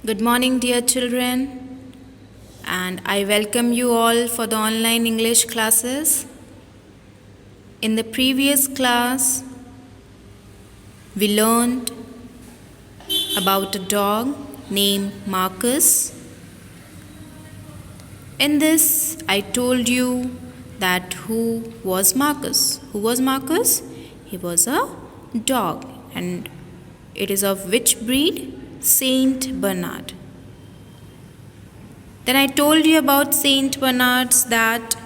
Good morning, dear children, and I welcome you all for the online English classes. In the previous class, we learned about a dog named Marcus. In this, I told you that who was Marcus? Who was Marcus? He was a dog, and it is of which breed? Saint Bernard. Then I told you about Saint Bernards that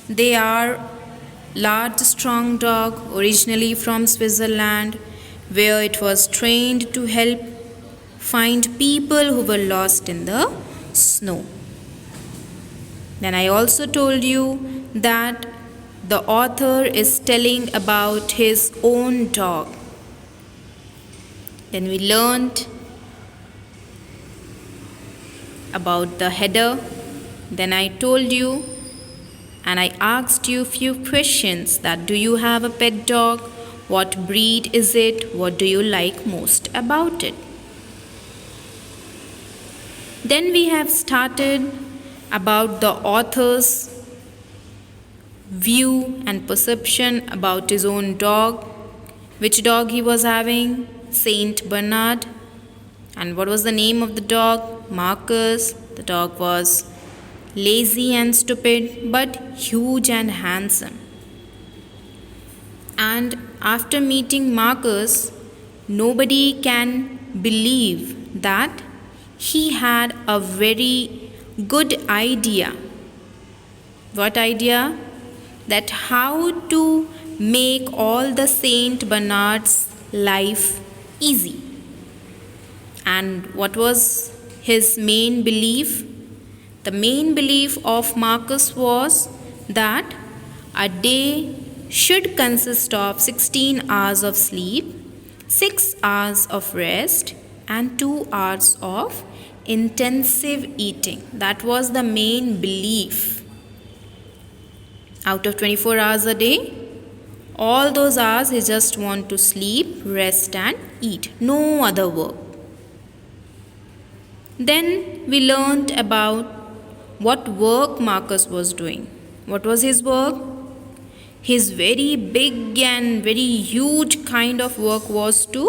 they are large strong dog originally from Switzerland, where it was trained to help find people who were lost in the snow. Then I also told you that the author is telling about his own dog. Then we learned about the header. Then I told you and I asked you few questions that do you have a pet dog? What breed is it? What do you like most about it? Then we have started about the author's view and perception about his own dog. Which dog he was having? Saint Bernard. And what was the name of the dog? Marcus. The dog was lazy and stupid, but huge and handsome. And after meeting Marcus, nobody can believe that he had a very good idea. What idea? That how to make all the Saint Bernard's life easy. And what was his main belief? The main belief of Marcus was that a day should consist of 16 hours of sleep, 6 hours of rest, and 2 hours of intensive eating. That was the main belief. Out of 24 hours a day, all those hours he just want to sleep, rest, and eat. No other work. Then we learned about what work Marcus was doing. What was his work? His very big and very huge kind of work was to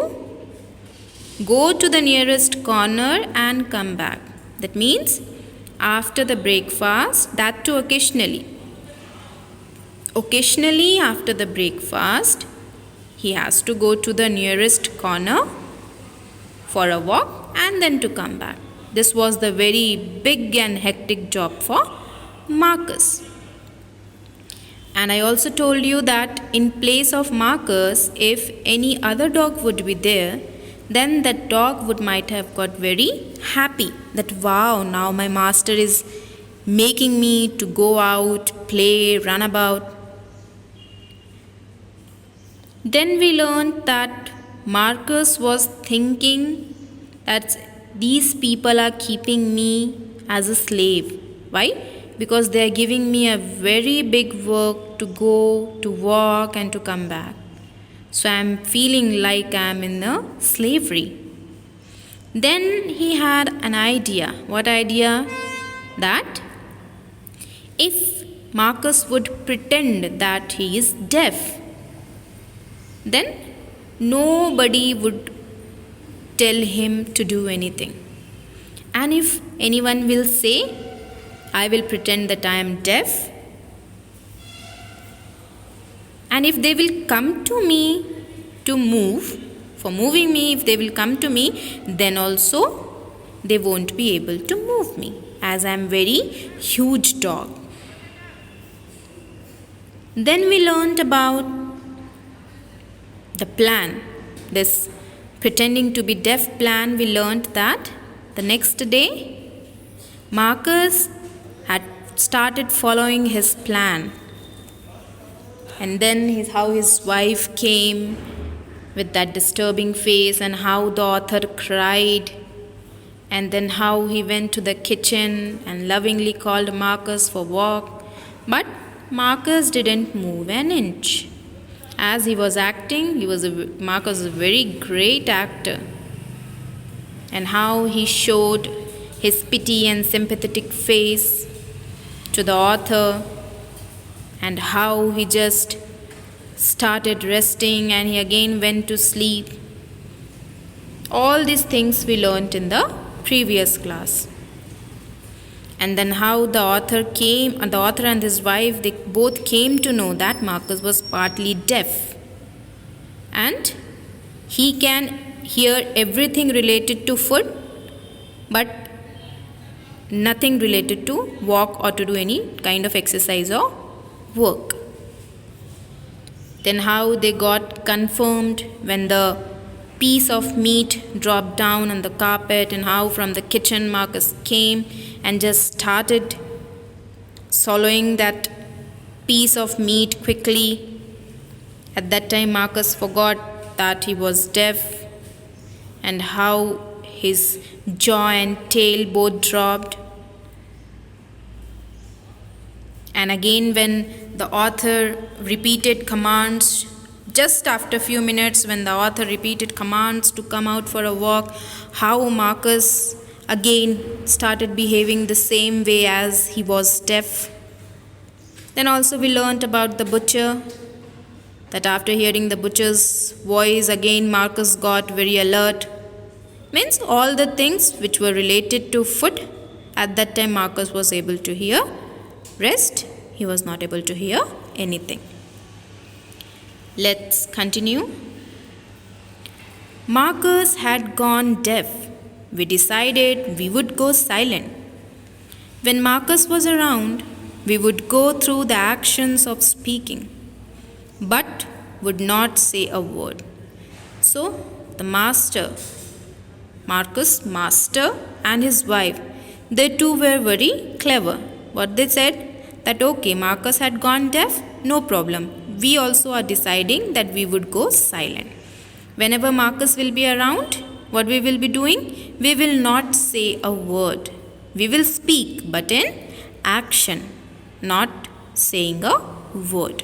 go to the nearest corner and come back. That means after the breakfast, that too occasionally. Occasionally after the breakfast, he has to go to the nearest corner for a walk and then to come back. This was the very big and hectic job for Marcus. And I also told you that in place of Marcus, if any other dog would be there, then that dog might have got very happy that wow, now my master is making me to go out, play, run about. Then we learned that Marcus was thinking that these people are keeping me as a slave. Why? Because they are giving me a very big work to go, to walk, and to come back. So I am feeling like I am in a slavery. Then he had an idea. What idea? That if Marcus would pretend that he is deaf, then nobody would tell him to do anything. And if anyone will say, I will pretend that I am deaf, and if they will come to me to move, for moving me, if they will come to me, then also they won't be able to move me, as I am very huge dog. Then we learned about the plan, this pretending to be deaf plan. We learned that the next day Marcus had started following his plan, and then how his wife came with that disturbing face, and how the author cried, and then how he went to the kitchen and lovingly called Marcus for walk. But Marcus didn't move an inch. As he was acting, Marcus was a very great actor. and how he showed his pity and sympathetic face to the author, and how he just started resting and he again went to sleep. All these things we learnt in the previous class. And then how the author and his wife, they both came to know that Marcus was partly deaf and he can hear everything related to food but nothing related to walk or to do any kind of exercise or work. Then how they got confirmed when the piece of meat dropped down on the carpet, and how from the kitchen Marcus came and just started swallowing that piece of meat quickly. At that time Marcus forgot that he was deaf, and how his jaw and tail both dropped. And again when the author repeated commands, just after a few minutes when the author repeated commands to come out for a walk, how Marcus again started behaving the same way as he was deaf. Then also we learnt about the butcher, that after hearing the butcher's voice again Marcus got very alert. Means all the things which were related to food, at that time Marcus was able to hear. Rest, he was not able to hear anything. Let's continue. Marcus had gone deaf. We decided we would go silent. When Marcus was around, we would go through the actions of speaking, but would not say a word. So the Marcus master and his wife, they too were very clever. What they said, that okay, Marcus had gone deaf, no problem. We also are deciding that we would go silent. Whenever Marcus will be around, what we will be doing? We will not say a word. We will speak, but in action, not saying a word.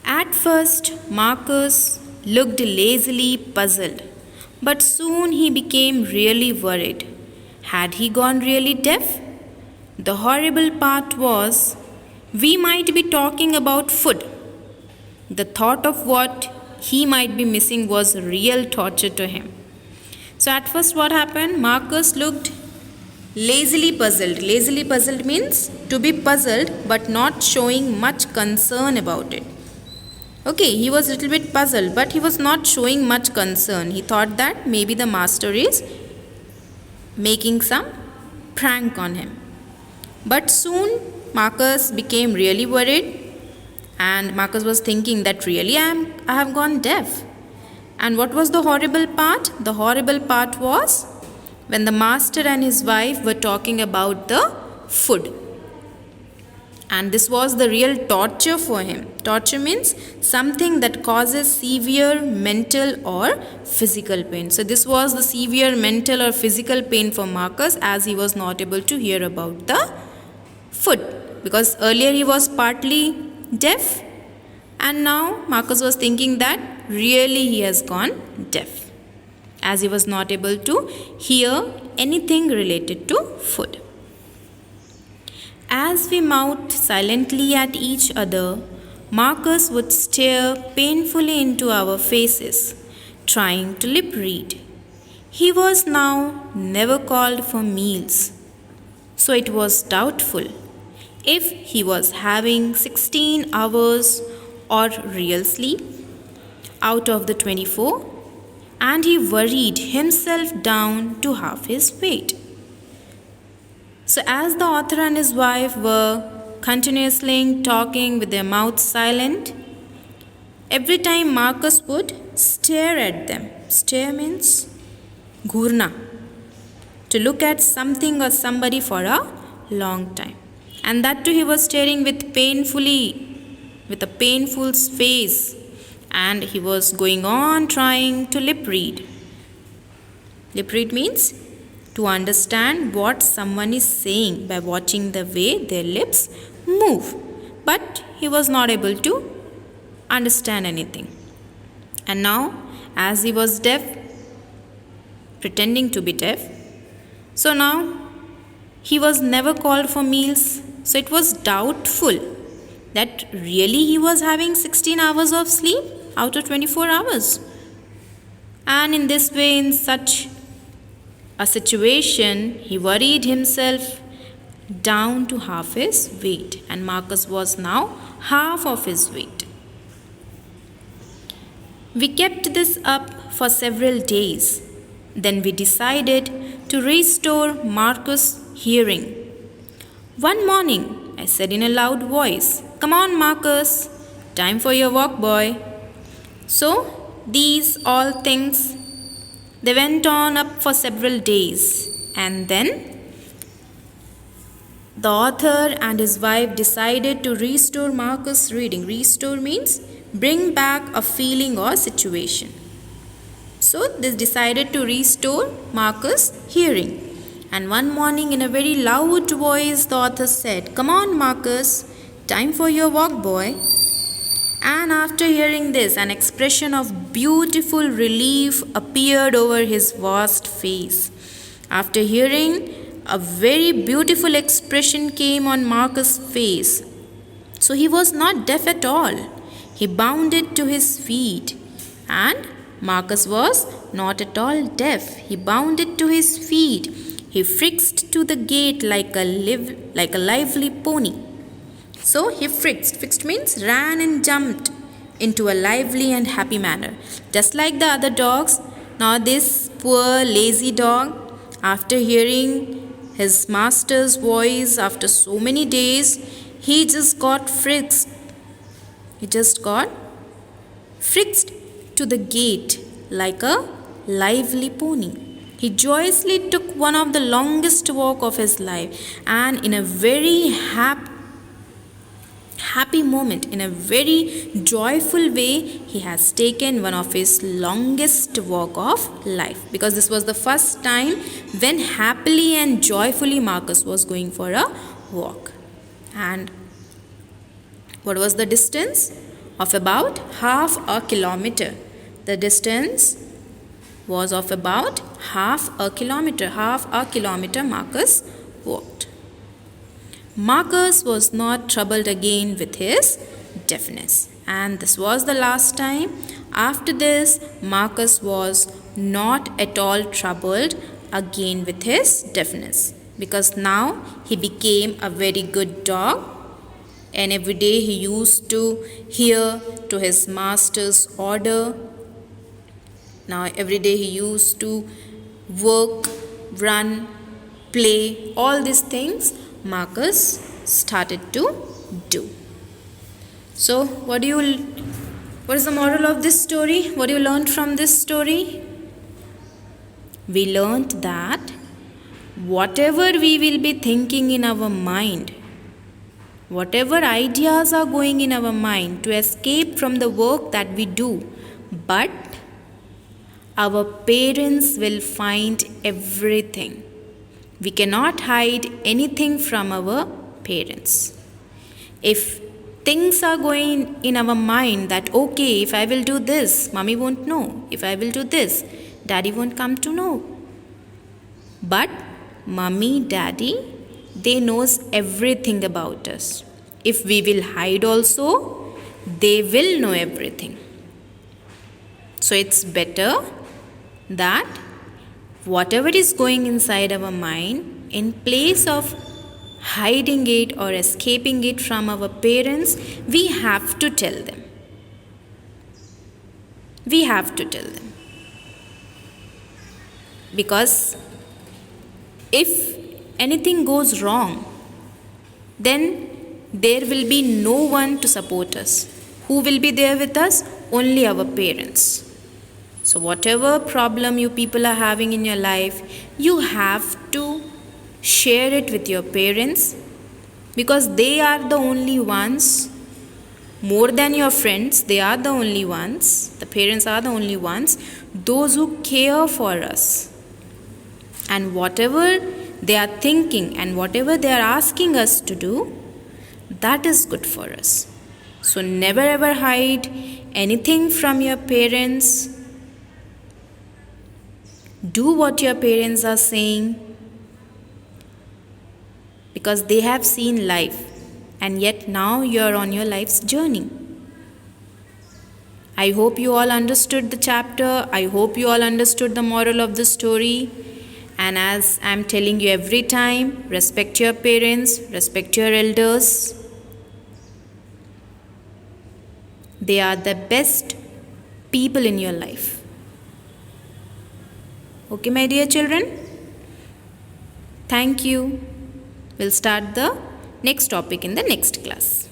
At first, Marcus looked lazily puzzled, but soon he became really worried. Had he gone really deaf? The horrible part was, we might be talking about food. The thought of what he might be missing was real torture to him. So at first what happened? Marcus looked lazily puzzled. Lazily puzzled means to be puzzled but not showing much concern about it. Okay, he was a little bit puzzled, but he was not showing much concern. He thought that maybe the master is making some prank on him. But soon Marcus became really worried, and Marcus was thinking that really I have gone deaf. And what was the horrible part? The horrible part was when the master and his wife were talking about the food. And this was the real torture for him. Torture means something that causes severe mental or physical pain. So this was the severe mental or physical pain for Marcus, as he was not able to hear about the food. Because earlier he was partly deaf, and now Marcus was thinking that really he has gone deaf, as he was not able to hear anything related to food. As we mouthed silently at each other, Marcus would stare painfully into our faces, trying to lip read. He was now never called for meals, so it was doubtful if he was having 16 hours or real sleep out of the 24, and he worried himself down to half his weight. So as the author and his wife were continuously talking with their mouths silent, every time Marcus would stare at them. Stare means ghurna, to look at something or somebody for a long time. And that too he was staring with a painful face, and he was going on trying to lip read. Lip read means to understand what someone is saying by watching the way their lips move. But he was not able to understand anything. And now, as he was deaf, pretending to be deaf. So now he was never called for meals. So it was doubtful that really he was having 16 hours of sleep out of 24 hours. And in this way, in such a situation, he worried himself down to half his weight, and Marcus was now half of his weight. We kept this up for several days. Then we decided to restore Marcus' hearing. One morning, I said in a loud voice, "Come on, Marcus, time for your walk, boy." So, these all things, they went on up for several days, and then the author and his wife decided to restore Marcus' reading. Restore means bring back a feeling or situation. So they decided to restore Marcus' hearing. And one morning, in a very loud voice, the author said, "Come on, Marcus, time for your walk, boy." And after hearing this, an expression of beautiful relief appeared over his vast face. After hearing, a very beautiful expression came on Marcus' face. So he was not deaf at all. He bounded to his feet, and Marcus was not at all deaf. He bounded to his feet. He frisked to the gate like a lively pony. So he frisked. Frisked means ran and jumped into a lively and happy manner. Just like the other dogs, now this poor lazy dog, after hearing his master's voice after so many days, he just got frisked. He just got frisked to the gate like a lively pony. He joyously took one of the longest walk of his life, and in a very happy moment, in a very joyful way, he has taken one of his longest walk of life, because this was the first time when happily and joyfully Marcus was going for a walk. And what was the distance? Of about half a kilometer. The distance was of about half a kilometer. Half a kilometer Marcus walked. Marcus was not troubled again with his deafness. And this was the last time. After this, Marcus was not at all troubled again with his deafness, because now he became a very good dog, and every day he used to hear to his master's order. Now every day he used to work, run, play, all these things Marcus started to do. So what is the moral of this story? What do you learn from this story? We learned that whatever we will be thinking in our mind, whatever ideas are going in our mind to escape from the work that we do, but our parents will find everything. We cannot hide anything from our parents. If things are going in our mind that, okay, if I will do this, mommy won't know. If I will do this, daddy won't come to know. But mommy, daddy, they knows everything about us. If we will hide also, they will know everything. So it's better that whatever is going inside our mind, in place of hiding it or escaping it from our parents, we have to tell them. We have to tell them. Because if anything goes wrong, then there will be no one to support us. Who will be there with us? Only our parents. So whatever problem you people are having in your life, you have to share it with your parents, because they are the only ones, more than your friends, they are the only ones, the parents are the only ones, those who care for us. And whatever they are thinking and whatever they are asking us to do, that is good for us. So never ever hide anything from your parents. Do what your parents are saying, because they have seen life and yet now you're on your life's journey. I hope you all understood the chapter. I hope you all understood the moral of the story. And as I'm telling you every time, respect your parents, respect your elders. They are the best people in your life. Okay, my dear children? Thank you. We'll start the next topic in the next class.